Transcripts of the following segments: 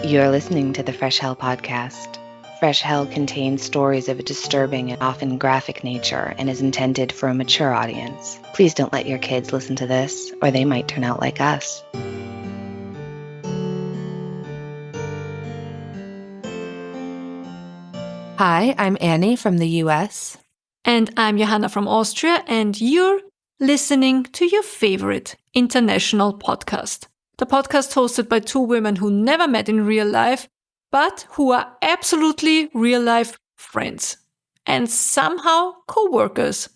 You're listening to the Fresh Hell podcast. Fresh Hell contains stories of a disturbing and often graphic nature and is intended for a mature audience. Please don't let your kids listen to this, or they might turn out like us. Hi, I'm Annie from the US. And I'm Johanna from Austria, and you're listening to your favorite international podcast. The podcast hosted by two women who never met in real life, but who are absolutely real-life friends. And somehow co-workers.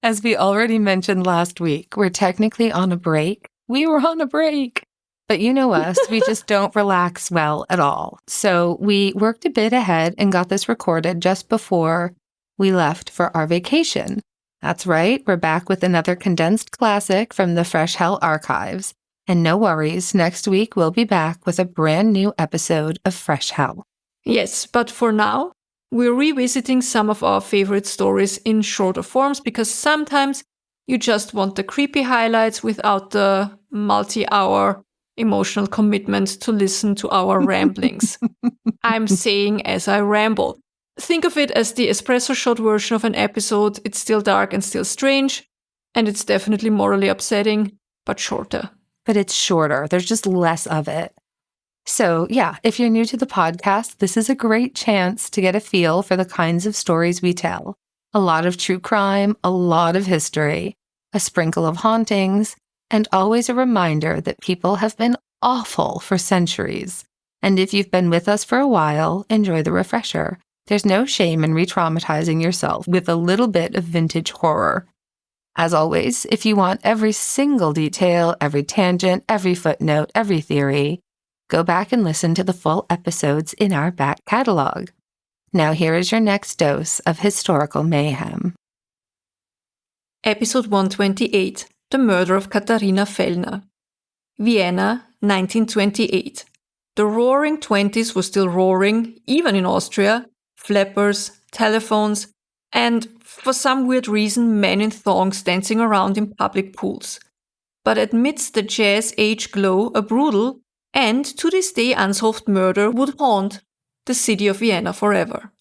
As we already mentioned last week, we're technically on a break. We were on a break. But you know us, we just don't relax well at all. So we worked a bit ahead and got this recorded just before we left for our vacation. That's right, we're back with another condensed classic from the Fresh Hell archives. And no worries, next week we'll be back with a brand new episode of Fresh Hell. Yes, but for now, we're revisiting some of our favorite stories in shorter forms because sometimes you just want the creepy highlights without the multi-hour emotional commitment to listen to our ramblings. I'm saying as I ramble. Think of it as the espresso shot version of an episode. It's still dark and still strange, and it's definitely morally upsetting, but shorter. But it's shorter. There's just less of it. So yeah, if you're new to the podcast, this is a great chance to get a feel for the kinds of stories we tell. A lot of true crime, a lot of history, a sprinkle of hauntings, and always a reminder that people have been awful for centuries. And if you've been with us for a while, enjoy the refresher. There's no shame in re-traumatizing yourself with a little bit of vintage horror. As always, if you want every single detail, every tangent, every footnote, every theory, go back and listen to the full episodes in our back catalog. Now here is your next dose of historical mayhem. Episode 128, The Murder of Katharina Fellner. Vienna, 1928. The roaring 20s were still roaring, even in Austria. Flappers, telephones, and for some weird reason, men in thongs dancing around in public pools. But amidst the jazz age glow, a brutal and to this day unsolved murder would haunt the city of Vienna forever.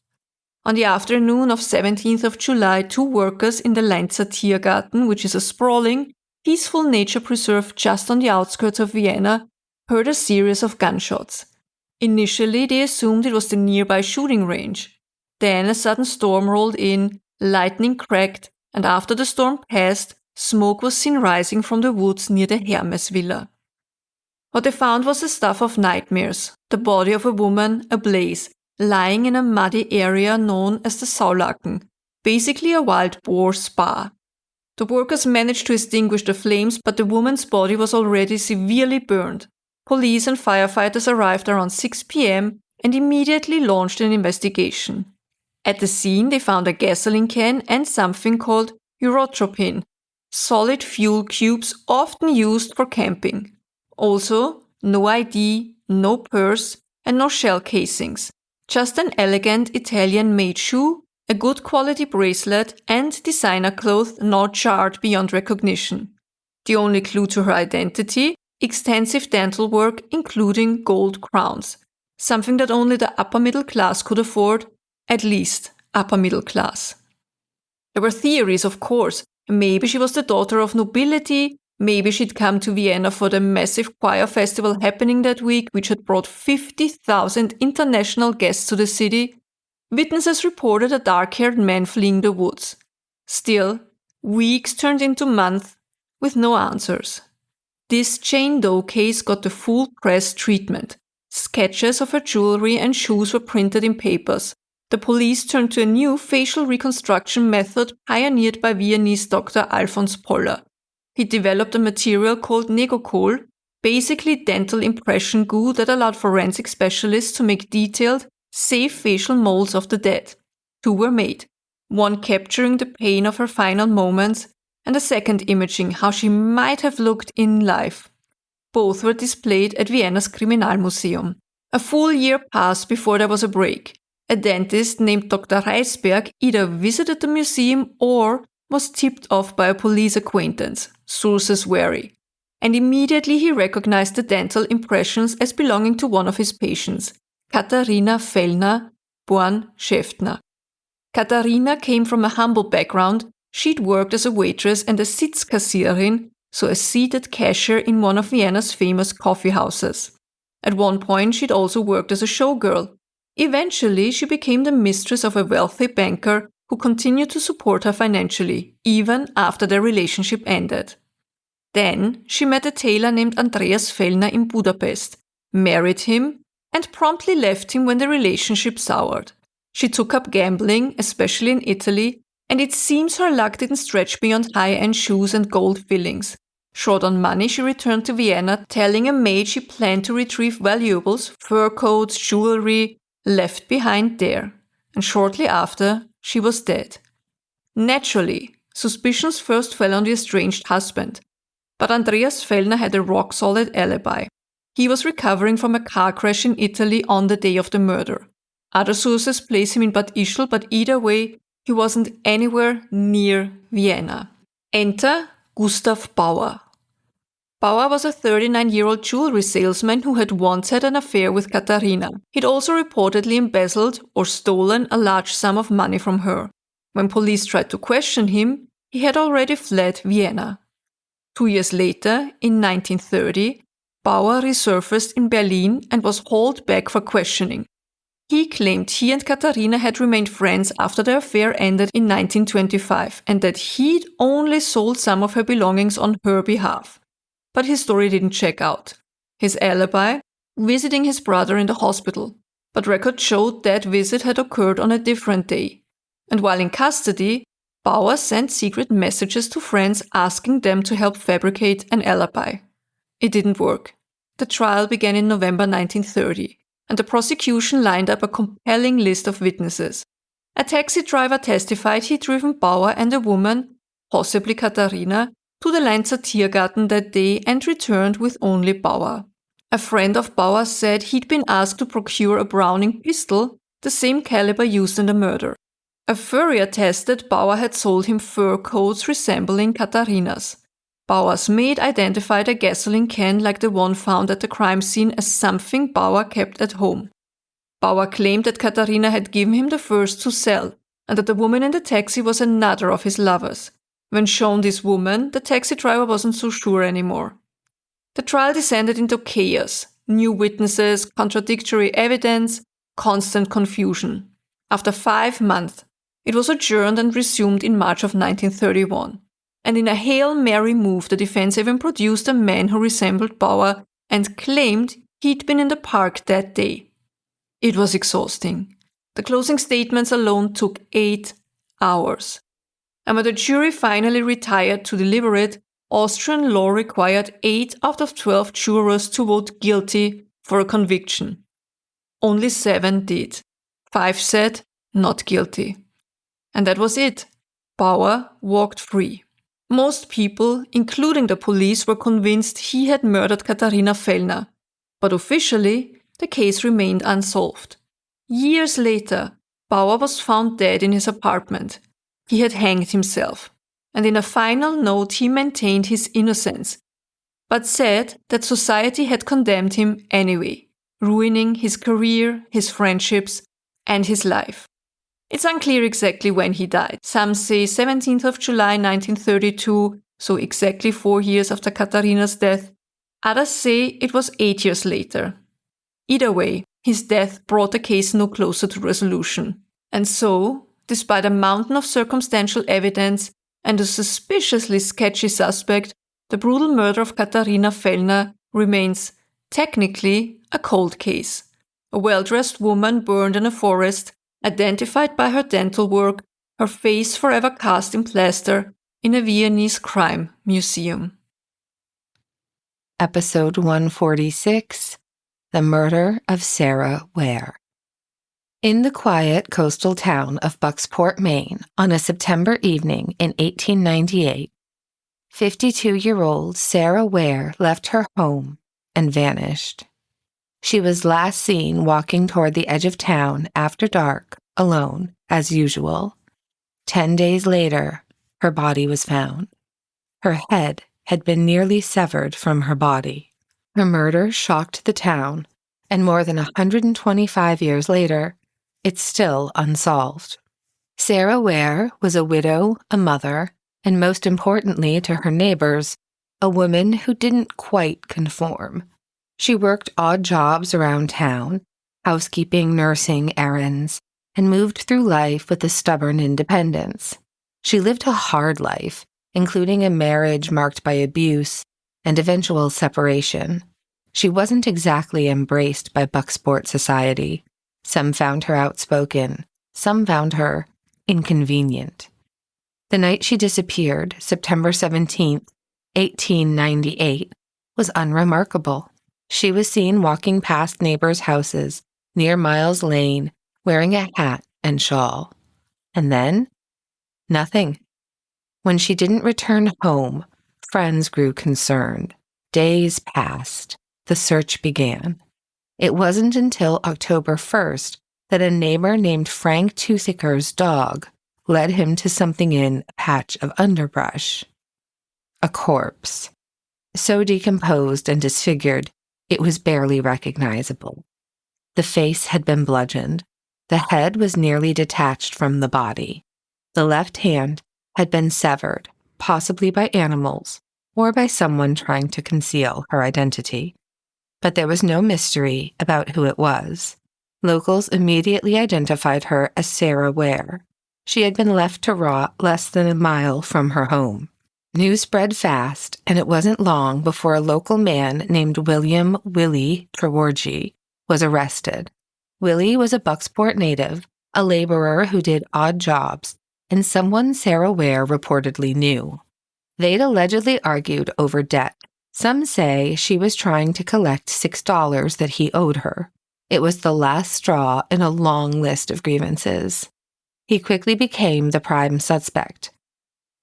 On the afternoon of 17th of July, two workers in the Leinzer Tiergarten, which is a sprawling, peaceful nature preserve just on the outskirts of Vienna, heard a series of gunshots. Initially, they assumed it was the nearby shooting range. Then a sudden storm rolled in, lightning cracked, and after the storm passed, smoke was seen rising from the woods near the Hermes villa. What they found was the stuff of nightmares, the body of a woman ablaze, lying in a muddy area known as the Saulacken, basically a wild boar spa. The workers managed to extinguish the flames, but the woman's body was already severely burned. Police and firefighters arrived around 6 p.m. and immediately launched an investigation. At the scene, they found a gasoline can and something called urotropin, solid fuel cubes often used for camping. Also, no ID, no purse, and no shell casings. Just an elegant Italian-made shoe, a good quality bracelet, and designer clothes not charred beyond recognition. The only clue to her identity? Extensive dental work, including gold crowns. Something that only the upper middle class could afford, at least upper middle class. There were theories, of course. Maybe she was the daughter of nobility, maybe she'd come to Vienna for the massive choir festival happening that week, which had brought 50,000 international guests to the city. Witnesses reported a dark-haired man fleeing the woods. Still, weeks turned into months with no answers. This Jane Doe case got the full press treatment. Sketches of her jewelry and shoes were printed in papers. The police turned to a new facial reconstruction method pioneered by Viennese Dr. Alfons Poller. He developed a material called Negocol, basically dental impression goo that allowed forensic specialists to make detailed, safe facial molds of the dead. Two were made, one capturing the pain of her final moments, and a second imaging how she might have looked in life. Both were displayed at Vienna's Kriminalmuseum. A full year passed before there was a break. A dentist named Dr. Reisberg either visited the museum or was tipped off by a police acquaintance, sources vary. and immediately he recognized the dental impressions as belonging to one of his patients, Katharina Fellner, born Schäftner. Katharina came from a humble background. She'd worked as a waitress and a Sitzkassiererin, so a seated cashier in one of Vienna's famous coffee houses. At one point, she'd also worked as a showgirl. Eventually, she became the mistress of a wealthy banker who continued to support her financially, even after their relationship ended. Then, she met a tailor named Andreas Fellner in Budapest, married him, and promptly left him when the relationship soured. She took up gambling, especially in Italy, and it seems her luck didn't stretch beyond high-end shoes and gold fillings. Short on money, she returned to Vienna, telling a maid she planned to retrieve valuables, fur coats, jewelry, left behind there. And shortly after, she was dead. Naturally, suspicions first fell on the estranged husband. But Andreas Fellner had a rock-solid alibi. He was recovering from a car crash in Italy on the day of the murder. Other sources place him in Bad Ischl, but either way, he wasn't anywhere near Vienna. Enter Gustav Bauer. Bauer was a 39-year-old jewelry salesman who had once had an affair with Katharina. He'd also reportedly embezzled or stolen a large sum of money from her. When police tried to question him, he had already fled Vienna. 2 years later, in 1930, Bauer resurfaced in Berlin and was hauled back for questioning. He claimed he and Katharina had remained friends after their affair ended in 1925 and that he'd only sold some of her belongings on her behalf. But his story didn't check out. His alibi? Visiting his brother in the hospital. But records showed that visit had occurred on a different day. And while in custody, Bauer sent secret messages to friends asking them to help fabricate an alibi. It didn't work. The trial began in November 1930, and the prosecution lined up a compelling list of witnesses. A taxi driver testified he'd driven Bauer and a woman, possibly Katharina, to the Leinzer Tiergarten that day and returned with only Bauer. A friend of Bauer said he'd been asked to procure a Browning pistol, the same caliber used in the murder. A furrier attested Bauer had sold him fur coats resembling Katharina's. Bauer's maid identified a gasoline can like the one found at the crime scene as something Bauer kept at home. Bauer claimed that Katharina had given him the furs to sell, and that the woman in the taxi was another of his lovers. When shown this woman, the taxi driver wasn't so sure anymore. The trial descended into chaos, new witnesses, contradictory evidence, constant confusion. After 5 months, it was adjourned and resumed in March of 1931. And in a Hail Mary move, the defense even produced a man who resembled Bauer and claimed he'd been in the park that day. It was exhausting. The closing statements alone took 8 hours. And when the jury finally retired to deliberate, Austrian law required 8 out of 12 jurors to vote guilty for a conviction. Only 7 did. 5 said not guilty. And that was it. Bauer walked free. Most people, including the police, were convinced he had murdered Katharina Fellner. But officially, the case remained unsolved. Years later, Bauer was found dead in his apartment. He had hanged himself. And in a final note, he maintained his innocence, but said that society had condemned him anyway, ruining his career, his friendships, and his life. It's unclear exactly when he died. Some say 17th of July 1932, so exactly 4 years after Katharina's death. Others say it was 8 years later. Either way, his death brought the case no closer to resolution. And so, despite a mountain of circumstantial evidence and a suspiciously sketchy suspect, the brutal murder of Katharina Fellner remains technically a cold case. A well-dressed woman burned in a forest, identified by her dental work, her face forever cast in plaster in a Viennese crime museum. Episode 146, The Murder of Sarah Ware. In the quiet coastal town of Bucksport, Maine, on a September evening in 1898, 52-year-old Sarah Ware left her home and vanished. She was last seen walking toward the edge of town after dark, alone, as usual. 10 days later, her body was found. Her head had been nearly severed from her body. Her murder shocked the town, and more than 125 years later, it's still unsolved. Sarah Ware was a widow, a mother, and most importantly to her neighbors, a woman who didn't quite conform. She worked odd jobs around town, housekeeping, nursing, errands, and moved through life with a stubborn independence. She lived a hard life, including a marriage marked by abuse and eventual separation. She wasn't exactly embraced by Bucksport society. Some found her outspoken, some found her inconvenient. The night she disappeared, September 17th, 1898, was unremarkable. She was seen walking past neighbors' houses near Miles Lane, wearing a hat and shawl. And then, nothing. When she didn't return home, friends grew concerned. Days passed. The search began. It wasn't until October 1st that a neighbor named Frank Toothaker's dog led him to something in a patch of underbrush. A corpse. So decomposed and disfigured, it was barely recognizable. The face had been bludgeoned. The head was nearly detached from the body. The left hand had been severed, possibly by animals or by someone trying to conceal her identity. But there was no mystery about who it was. Locals immediately identified her as Sarah Ware. She had been left to rot less than a mile from her home. News spread fast, and it wasn't long before a local man named William Willie Trewargy was arrested. Willie was a Bucksport native, a laborer who did odd jobs, and someone Sarah Ware reportedly knew. They'd allegedly argued over debt. Some say she was trying to collect $6 that he owed her. It was the last straw in a long list of grievances. He quickly became the prime suspect.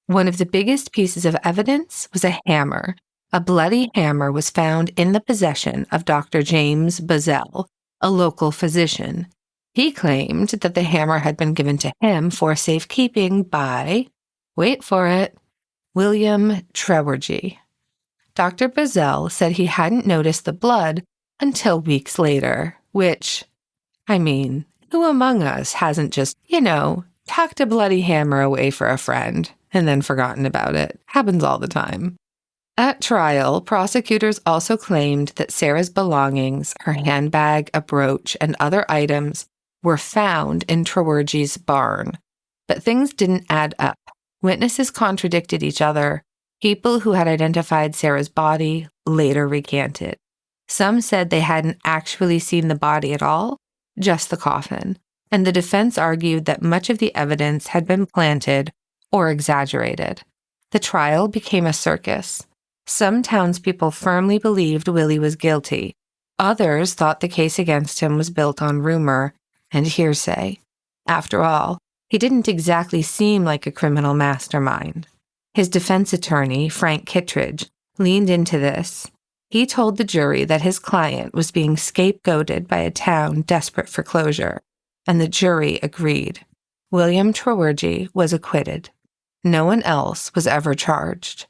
One of the biggest pieces of evidence was a hammer. A bloody hammer was found in the possession of Dr. James Buzzell, a local physician. He claimed that the hammer had been given to him for safekeeping by, wait for it, William Trewargy. Dr. Buzzell said he hadn't noticed the blood until weeks later, which, who among us hasn't just, tucked a bloody hammer away for a friend and then forgotten about it? Happens all the time. At trial, prosecutors also claimed that Sarah's belongings, her handbag, a brooch, and other items were found in Trewargy's barn. But things didn't add up. Witnesses contradicted each other. People who had identified Sarah's body later recanted. Some said they hadn't actually seen the body at all, just the coffin, and the defense argued that much of the evidence had been planted or exaggerated. The trial became a circus. Some townspeople firmly believed Willie was guilty. Others thought the case against him was built on rumor and hearsay. After all, he didn't exactly seem like a criminal mastermind. His defense attorney, Frank Kittredge, leaned into this. He told the jury that his client was being scapegoated by a town desperate for closure, and the jury agreed. William Trewargy was acquitted. No one else was ever charged.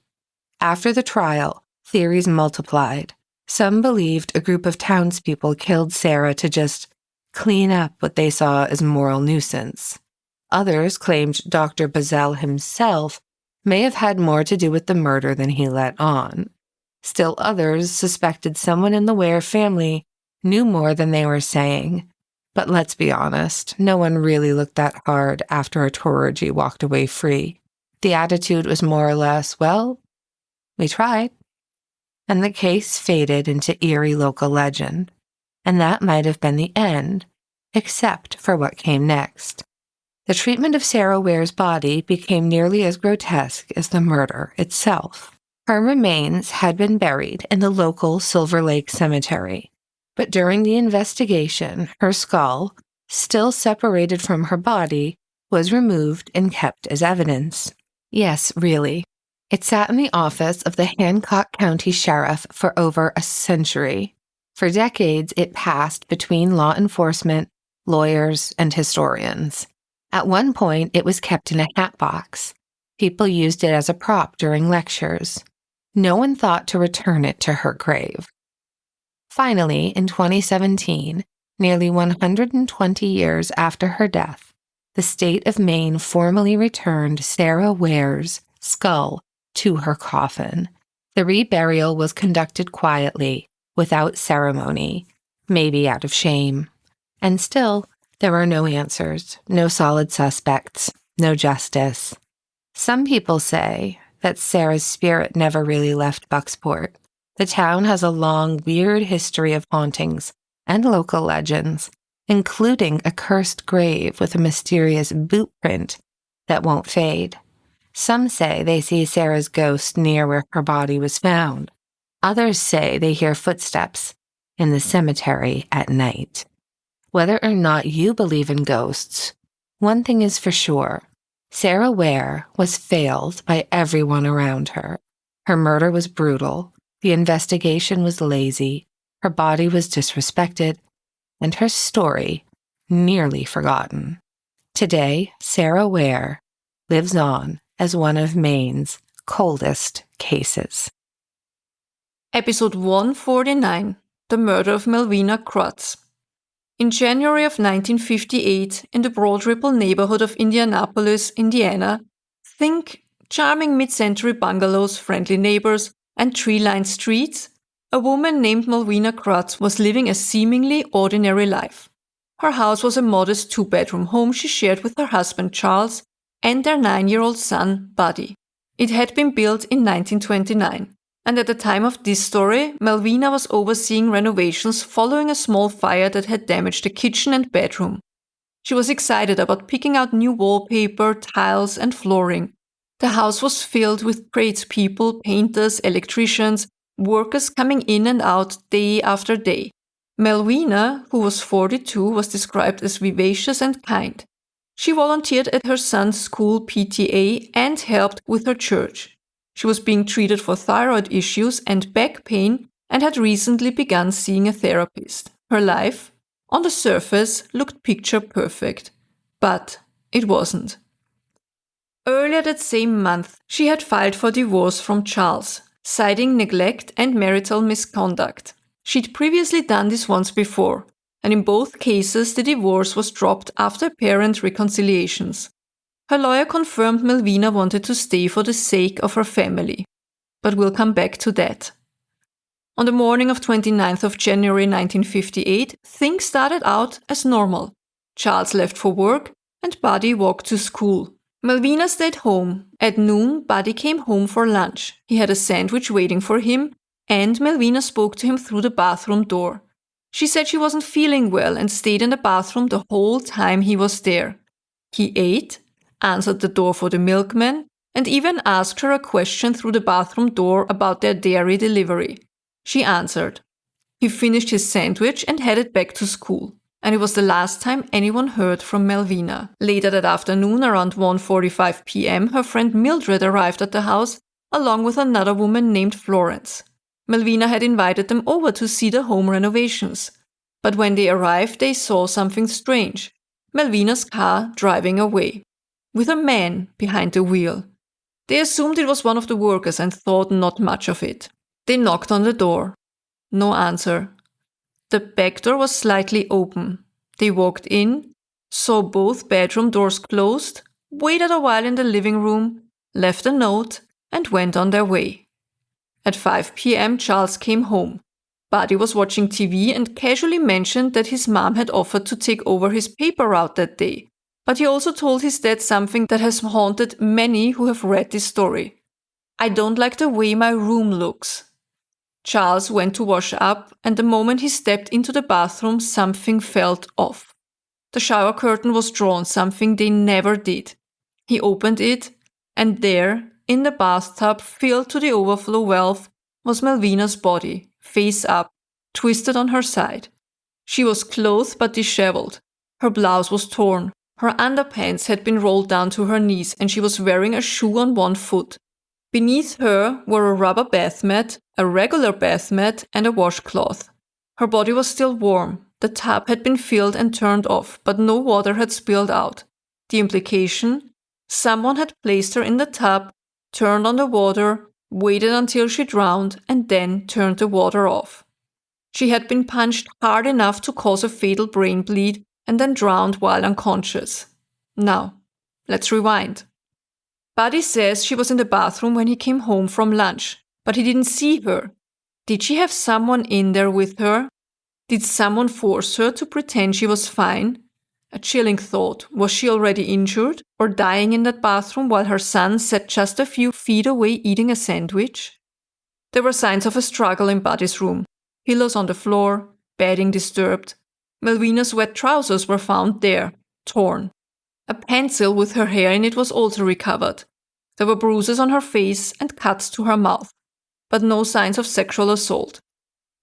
After the trial, theories multiplied. Some believed a group of townspeople killed Sarah to just clean up what they saw as moral nuisance. Others claimed Dr. Buzzell himself may have had more to do with the murder than he let on. Still others suspected someone in the Ware family knew more than they were saying. But let's be honest, no one really looked that hard after Trewargy walked away free. The attitude was more or less, well, we tried. And the case faded into eerie local legend. And that might have been the end, except for what came next. The treatment of Sarah Ware's body became nearly as grotesque as the murder itself. Her remains had been buried in the local Silver Lake Cemetery, but during the investigation, her skull, still separated from her body, was removed and kept as evidence. Yes, really. It sat in the office of the Hancock County Sheriff for over a century. For decades, it passed between law enforcement, lawyers, and historians. At one point, it was kept in a hat box. People used it as a prop during lectures. no one thought to return it to her grave. Finally, in 2017, nearly 120 years after her death, the state of Maine formally returned Sarah Ware's skull to her coffin. The reburial was conducted quietly, without ceremony, maybe out of shame. And still, there are no answers, no solid suspects, no justice. Some people say that Sarah's spirit never really left Bucksport. The town has a long, weird history of hauntings and local legends, including a cursed grave with a mysterious boot print that won't fade. Some say they see Sarah's ghost near where her body was found. Others say they hear footsteps in the cemetery at night. Whether or not you believe in ghosts, one thing is for sure. Sarah Ware was failed by everyone around her. Her murder was brutal, the investigation was lazy, her body was disrespected, and her story nearly forgotten. Today, Sarah Ware lives on as one of Maine's coldest cases. Episode 149, The Murder of Melvina Crotts. In January of 1958, in the Broad Ripple neighborhood of Indianapolis, Indiana, think charming mid-century bungalows, friendly neighbors, and tree-lined streets, a woman named Melvina Crotts was living a seemingly ordinary life. Her house was a modest 2-bedroom home she shared with her husband Charles and their 9-year-old son, Buddy. It had been built in 1929. And at the time of this story, Melvina was overseeing renovations following a small fire that had damaged the kitchen and bedroom. She was excited about picking out new wallpaper, tiles, and flooring. The house was filled with tradespeople, painters, electricians, workers coming in and out day after day. Melvina, who was 42, was described as vivacious and kind. She volunteered at her son's school PTA and helped with her church. She was being treated for thyroid issues and back pain and had recently begun seeing a therapist. Her life, on the surface, looked picture perfect. But it wasn't. Earlier that same month, she had filed for divorce from Charles, citing neglect and marital misconduct. She'd previously done this once before, and in both cases the divorce was dropped after apparent reconciliations. Her lawyer confirmed Melvina wanted to stay for the sake of her family. But we'll come back to that. On the morning of 29th of January 1958, things started out as normal. Charles left for work and Buddy walked to school. Melvina stayed home. At noon, Buddy came home for lunch. He had a sandwich waiting for him, and Melvina spoke to him through the bathroom door. She said she wasn't feeling well and stayed in the bathroom the whole time he was there. He ate, answered the door for the milkman, and even asked her a question through the bathroom door about their dairy delivery. She answered. He finished his sandwich and headed back to school. And it was the last time anyone heard from Melvina. Later that afternoon, around 1:45 p.m., her friend Mildred arrived at the house, along with another woman named Florence. Melvina had invited them over to see the home renovations. But when they arrived, they saw something strange. Melvina's car driving away, with a man behind the wheel. They assumed it was one of the workers and thought not much of it. They knocked on the door. No answer. The back door was slightly open. They walked in, saw both bedroom doors closed, waited a while in the living room, left a note, and went on their way. At 5 p.m., Charles came home. Buddy was watching TV and casually mentioned that his mom had offered to take over his paper route that day. But he also told his dad something that has haunted many who have read this story. I don't like the way my room looks. Charles went to wash up, and the moment he stepped into the bathroom, something felt off. The shower curtain was drawn, something they never did. He opened it, and there, in the bathtub filled to the overflow valve, was Melvina's body, face up, twisted on her side. She was clothed but disheveled. Her blouse was torn. Her underpants had been rolled down to her knees, and she was wearing a shoe on one foot. Beneath her were a rubber bath mat, a regular bath mat, and a washcloth. Her body was still warm. The tap had been filled and turned off, but no water had spilled out. The implication? Someone had placed her in the tub, turned on the water, waited until she drowned, and then turned the water off. She had been punched hard enough to cause a fatal brain bleed and then drowned while unconscious. Now, let's rewind. Buddy says she was in the bathroom when he came home from lunch, but he didn't see her. Did she have someone in there with her? Did someone force her to pretend she was fine? A chilling thought. Was she already injured or dying in that bathroom while her son sat just a few feet away eating a sandwich? There were signs of a struggle in Buddy's room. Pillows on the floor, bedding disturbed. Malvina's wet trousers were found there, torn. A pencil with her hair in it was also recovered. There were bruises on her face and cuts to her mouth, but no signs of sexual assault.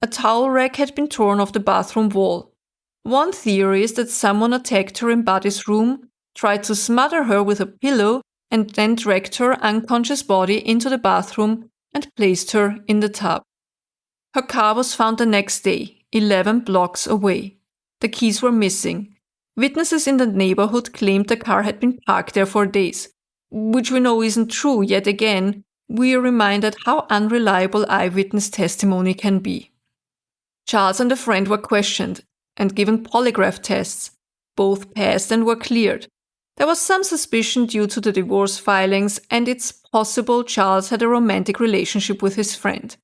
A towel rack had been torn off the bathroom wall. One theory is that someone attacked her in Buddy's room, tried to smother her with a pillow, and then dragged her unconscious body into the bathroom and placed her in the tub. Her car was found the next day, 11 blocks away. The keys were missing. Witnesses in the neighborhood claimed the car had been parked there for days, which we know isn't true. Yet again, we are reminded how unreliable eyewitness testimony can be. Charles and a friend were questioned and given polygraph tests. Both passed and were cleared. There was some suspicion due to the divorce filings, and it's possible Charles had a romantic relationship with his friend.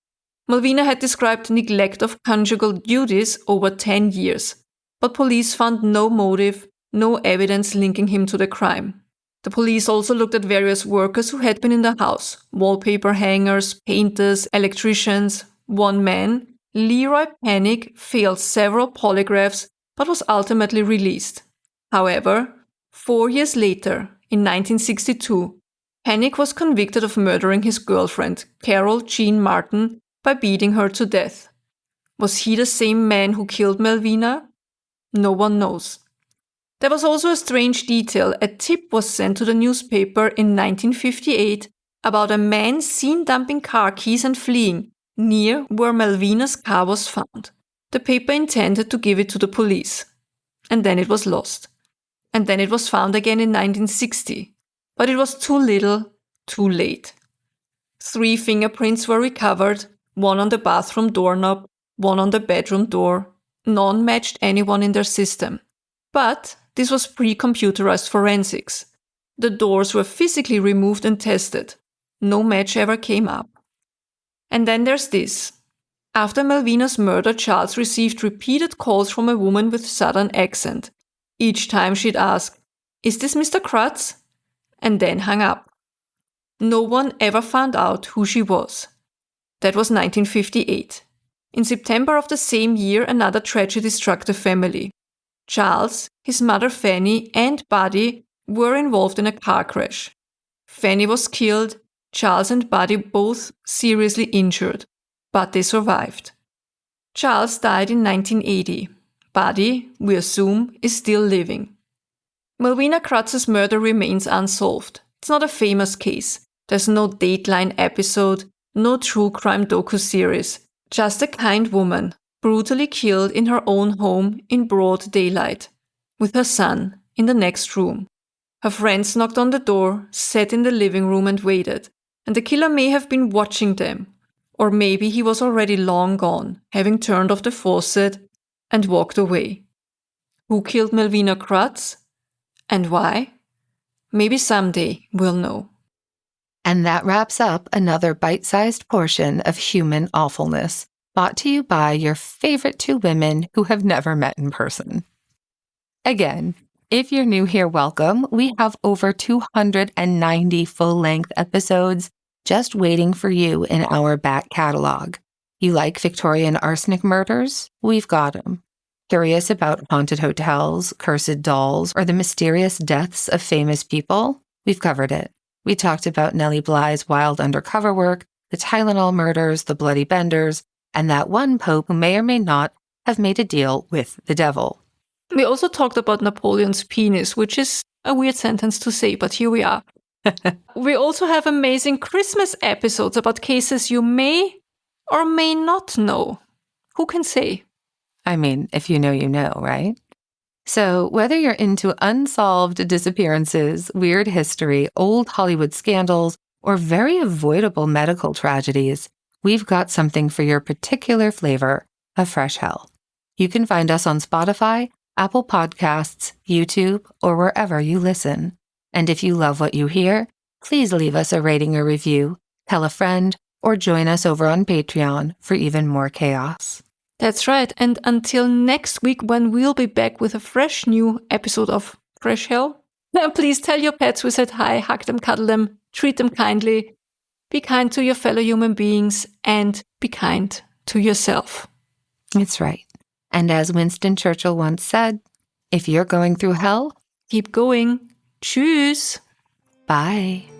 Malvina had described neglect of conjugal duties over 10 years, but police found no motive, no evidence linking him to the crime. The police also looked at various workers who had been in the house: wallpaper hangers, painters, electricians. One man, Leroy Panic, failed several polygraphs but was ultimately released. However, 4 years later, in 1962, Panic was convicted of murdering his girlfriend, Carol Jean Martin, by beating her to death. Was he the same man who killed Malvina? No one knows. There was also a strange detail. A tip was sent to the newspaper in 1958 about a man seen dumping car keys and fleeing near where Malvina's car was found. The paper intended to give it to the police. And then it was lost. And then it was found again in 1960. But it was too little, too late. 3 fingerprints were recovered, one on the bathroom doorknob, one on the bedroom door. None matched anyone in their system. But this was pre-computerized forensics. The doors were physically removed and tested. No match ever came up. And then there's this. After Malvina's murder, Charles received repeated calls from a woman with Southern accent. Each time she'd ask, "Is this Mr. Krutz?" and then hung up. No one ever found out who she was. That was 1958. In September of the same year, another tragedy struck the family. Charles, his mother Fanny, and Buddy were involved in a car crash. Fanny was killed, Charles and Buddy both seriously injured, but they survived. Charles died in 1980. Buddy, we assume, is still living. Malvina Krutz's murder remains unsolved. It's not a famous case. There's no Dateline episode, no true crime docu-series. Just a kind woman, brutally killed in her own home in broad daylight, with her son in the next room. Her friends knocked on the door, sat in the living room and waited, and the killer may have been watching them. Or maybe he was already long gone, having turned off the faucet and walked away. Who killed Malvina Krutz? And why? Maybe someday we'll know. And that wraps up another bite-sized portion of human awfulness, brought to you by your favorite 2 women who have never met in person. Again, if you're new here, welcome. We have over 290 full-length episodes just waiting for you in our back catalog. You like Victorian arsenic murders? We've got them. Curious about haunted hotels, cursed dolls, or the mysterious deaths of famous people? We've covered it. We talked about Nellie Bly's wild undercover work, the Tylenol murders, the Bloody Benders, and that one pope who may or may not have made a deal with the devil. We also talked about Napoleon's penis, which is a weird sentence to say, but here we are. We also have amazing Christmas episodes about cases you may or may not know. Who can say? I mean, if you know, right? So whether you're into unsolved disappearances, weird history, old Hollywood scandals, or very avoidable medical tragedies, we've got something for your particular flavor of fresh hell. You can find us on Spotify, Apple Podcasts, YouTube, or wherever you listen. And if you love what you hear, please leave us a rating or review, tell a friend, or join us over on Patreon for even more chaos. That's right. And until next week, when we'll be back with a fresh new episode of Fresh Hell, please tell your pets we said hi, hug them, cuddle them, treat them kindly, be kind to your fellow human beings, and be kind to yourself. It's right. And as Winston Churchill once said, if you're going through hell, Keep going. Tschüss. bye.